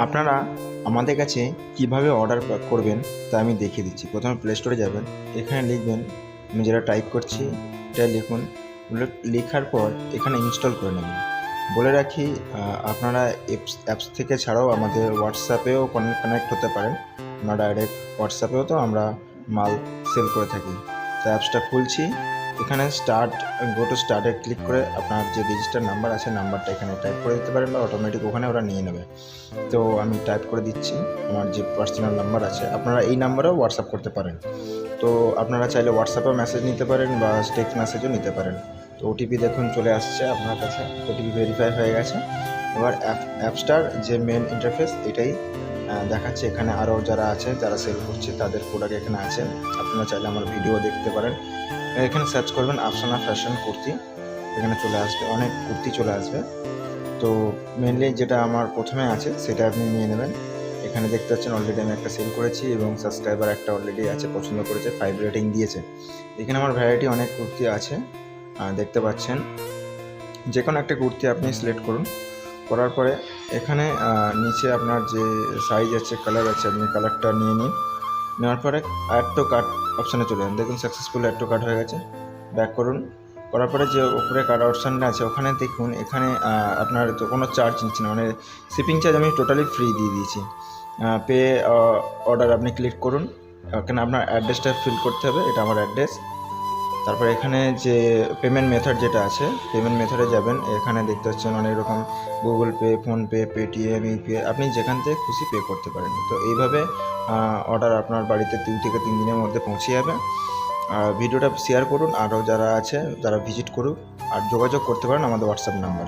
আপনারা আমাদের কাছে কিভাবে অর্ডার করবেন তা আমি দেখিয়ে দিচ্ছি। প্রথমে প্লে স্টোরে যাবেন, এখানে লিখবেন, আমি যেটা টাইপ করছি এটা লিখুন। লেখার পর এখানে ইনস্টল করে নেবেন। বলে রাখি, আপনারা অ্যাপস থেকে ছাড়াও আমাদের হোয়াটসঅ্যাপেও কানেক্ট হতে পারেন। আমরা ডাইরেক্ট হোয়াটসঅ্যাপেও তো আমরা মাল সেল করে থাকি। তো অ্যাপসটা খুলছি, এখানে গো টু স্টার্টে ক্লিক করে আপনার যে রেজিস্টার নাম্বার আছে নাম্বারটা এখানে টাইপ করে দিতে পারেন, বা অটোমেটিক ওখানে ওরা নিয়ে নেবে। তো আমি টাইপ করে দিচ্ছি আমার যে পার্সোনাল নাম্বার আছে। আপনারা এই নাম্বারেও হোয়াটসঅ্যাপ করতে পারেন। তো আপনারা চাইলে হোয়াটসঅ্যাপেও মেসেজ নিতে পারেন বা টেক্সট মেসেজও নিতে পারেন। তো ওটিপি দেখুন চলে আসছে আপনার কাছে, ওটিপি ভেরিফাই হয়ে গেছে। এবার অ্যাপসটার যে মেন ইন্টারফেস এটাই দেখাচ্ছে। এখানে আরও যারা আছে, যারা সেল করছে তাদের প্রোডাক্ট এখানে আছে। আপনারা চাইলে আমার ভিডিও দেখতে পারেন। এখানে সার্চ করবেন আফসানা ফ্যাশন কুর্তি, এখানে চলে আসবে, অনেক কুর্তি চলে আসবে। তো মেনলি যেটা আমার প্রথমে আছে সেটা আপনি নিয়ে নেবেন। এখানে দেখতে পাচ্ছেন অলরেডি আমি একটা সেল করেছি এবং সাবস্ক্রাইবার একটা অলরেডি আছে, পছন্দ করেছে, 5 রেটিং দিয়েছে। এখানে আমার ভ্যারাইটি অনেক কুর্তি আছে, দেখতে পাচ্ছেন। যে কোনো একটা কুর্তি আপনি সিলেক্ট করুন। করার পরে এখানে নিচে আপনার যে সাইজ আছে, কালার আছে, আপনি কালারটা নিয়ে নিন। নেওয়ার পরে অ্যাড টু কার্ট অপশানে চলে যান। দেখুন সাকসেসফুল অ্যাড টু কার্ট হয়ে গেছে। ব্যাক করুন। করার পরে যে উপরে কার্ট অপশানটা আছে ওখানে দেখুন, এখানে আপনার তো কোনো চার্জ নিচ্ছে না, মানে শিপিং চার্জ আমি টোটালি ফ্রি দিয়ে দিয়েছি। পে অর্ডার আপনি ক্লিক করুন। এখানে আপনার অ্যাড্রেসটা ফিল করতে হবে, এটা আমার অ্যাড্রেস। তারপরে এখানে যে পেমেন্ট মেথড যেটা আছে, পেমেন্ট মেথডে যাবেন। এখানে দেখতে পাচ্ছেন অনেক রকম, Google pay, PhonePe, Paytm, UPI, আপনি যেখান থেকে খুশি পে করতে পারেন। তো এইভাবে অর্ডার আপনার বাড়িতে 2 থেকে 3 দিনের মধ্যে পৌঁছে যাবে। আর ভিডিওটা শেয়ার করুন, আরও যারা আছে তারা ভিজিট করুক, আর যোগাযোগ করতে পারেন আমাদের হোয়াটসঅ্যাপ নাম্বারে।